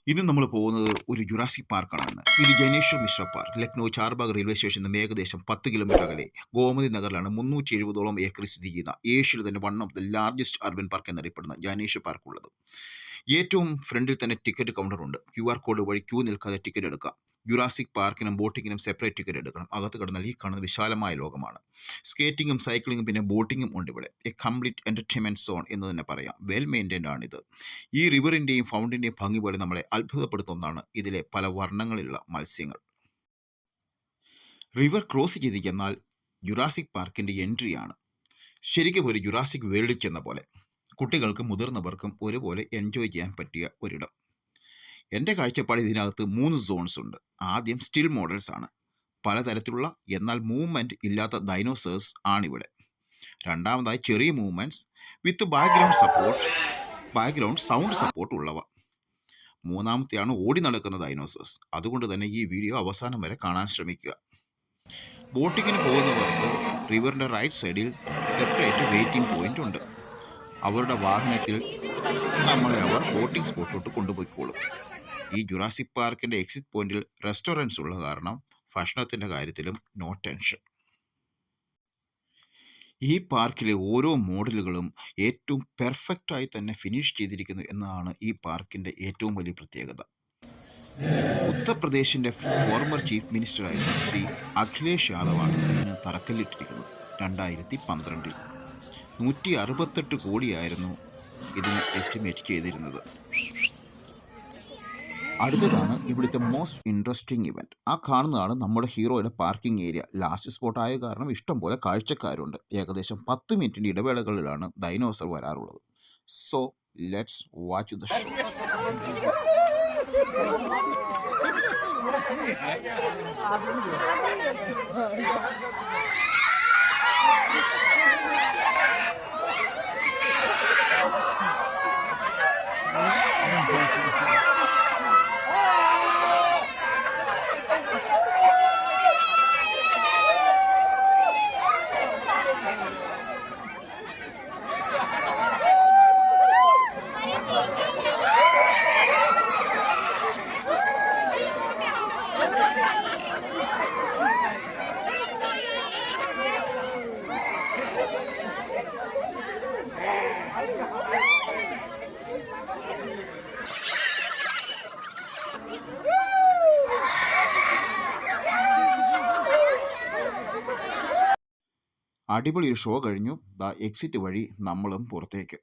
ഇന്ന് നമ്മൾ പോകുന്നത് ഒരു ജുറാസിക് പാർക്കാണ്. ഇത് ജനേശ്വർ മിശ്ര പാർക്ക്, ലക്നൗ ചാർബാഗ് റെയിൽവേ സ്റ്റേഷനിൽ നിന്ന് ഏകദേശം 10 കിലോമീറ്റർ അകലെ ഗോമതി നഗറിലാണ് 370ഓളം ഏക്കറിൽ സ്ഥിതി ചെയ്യുന്ന ഏഷ്യയിലെ തന്നെ one of the largest urban park എന്നറിയപ്പെടുന്ന ജനേശ്വർ പാർക്ക് ഉള്ളത്. ഏറ്റവും ഫ്രണ്ടിൽ തന്നെ ടിക്കറ്റ് കൗണ്ടർ ഉണ്ട്. QR കോഡ് വഴി ക്യൂ നിൽക്കാതെ ടിക്കറ്റ് എടുക്കാം. ജുറാസിക് പാർക്കിനും ബോട്ടിങ്ങിനും സെപ്പറേറ്റ് ടിക്കറ്റ് എടുക്കണം. അകത്ത് കിടന്നാൽ ഈ കാണുന്ന വിശാലമായ ലോകമാണ്. സ്കേറ്റിങ്ങും സൈക്ലിങ്ങും പിന്നെ ബോട്ടിങ്ങും ഉണ്ട് ഇവിടെ. എ കംപ്ലീറ്റ് എൻ്റർടൈൻമെൻറ്റ് സോൺ എന്ന് തന്നെ പറയാം. വെൽ മെയിൻറ്റൈൻഡ് ആണിത്. ഈ റിവറിൻ്റെയും ഫൗണ്ടിൻ്റെയും ഭംഗി പോലെ നമ്മളെ അത്ഭുതപ്പെടുത്തുന്ന ഒന്നാണ് ഇതിലെ പല വർണ്ണങ്ങളിലുള്ള മത്സ്യങ്ങൾ. റിവർ ക്രോസ് ചെയ്ത് ചെന്നാൽ ജുറാസിക് പാർക്കിൻ്റെ എൻട്രിയാണ്. ശരിക്കും ഒരു ജുറാസിക് വേൾഡിൽ ചെന്ന പോലെ. കുട്ടികൾക്കും മുതിർന്നവർക്കും ഒരുപോലെ എൻജോയ് ചെയ്യാൻ പറ്റിയ ഒരിടം. എൻ്റെ കാഴ്ചപ്പാട് ഇതിനകത്ത് 3 സോൺസ് ഉണ്ട്. ആദ്യം സ്റ്റിൽ മോഡൽസ് ആണ്. പലതരത്തിലുള്ള എന്നാൽ മൂവ്മെൻറ്റ് ഇല്ലാത്ത ഡൈനോസേഴ്സ് ആണിവിടെ. രണ്ടാമതായി ചെറിയ മൂവ്മെൻറ്റ്സ് വിത്ത് ബാക്ക്ഗ്രൗണ്ട് സൗണ്ട് സപ്പോർട്ട് ഉള്ളവ. മൂന്നാമത്തെയാണ് ഓടി നടക്കുന്ന ഡൈനോസേഴ്സ്. അതുകൊണ്ട് തന്നെ ഈ വീഡിയോ അവസാനം വരെ കാണാൻ ശ്രമിക്കുക. ബോട്ടിങ്ങിന് പോകുന്നവർക്ക് റിവറിൻ്റെ റൈറ്റ് സൈഡിൽ സെപ്പറേറ്റ് വെയിറ്റിംഗ് പോയിൻ്റ് ഉണ്ട്. അവരുടെ വാഹനത്തിൽ നമ്മളെ അവർ ബോട്ടിംഗ് സ്പോട്ടിലോട്ട് കൊണ്ടുപോയിക്കോളും. ഈ ജുറാസിക് പാർക്കിൻ്റെ എക്സിറ്റ് പോയിന്റിൽ റെസ്റ്റോറൻറ്റ്സ് ഉള്ള കാരണം ഭക്ഷണത്തിൻ്റെ കാര്യത്തിലും നോ ടെൻഷൻ. ഈ പാർക്കിലെ ഓരോ മോഡലുകളും ഏറ്റവും പെർഫെക്റ്റായി തന്നെ ഫിനിഷ് ചെയ്തിരിക്കുന്നു എന്നതാണ് ഈ പാർക്കിൻ്റെ ഏറ്റവും വലിയ പ്രത്യേകത. ഉത്തർപ്രദേശിൻ്റെ ഫോർമർ ചീഫ് മിനിസ്റ്ററായിരുന്ന ശ്രീ അഖിലേഷ് യാദവാണ് ഇതിന് തറക്കല്ലിട്ടിരിക്കുന്നത്. 2012 168 കോടിയായിരുന്നു ഇതിന് എസ്റ്റിമേറ്റ് ചെയ്തിരുന്നത്. അടുത്തതാണ് ഇവിടുത്തെ മോസ്റ്റ് ഇൻട്രസ്റ്റിംഗ് ഇവൻറ്റ്. ആ കാണുന്നതാണ് നമ്മുടെ ഹീറോയുടെ പാർക്കിംഗ് ഏരിയ. ലാസ്റ്റ് സ്പോട്ട് ആയ കാരണം ഇഷ്ടം പോലെ കാഴ്ചക്കാരുണ്ട്. ഏകദേശം 10 മിനിറ്റിൻ്റെ ഇടവേളകളിലാണ് ഡൈനോസർ വരാറുള്ളത്. So let's watch the show. അടിപൊളി ഒരു ഷോ കഴിഞ്ഞു. ദാ എക്സിറ്റ് വഴി നമ്മളും പുറത്തേക്ക്.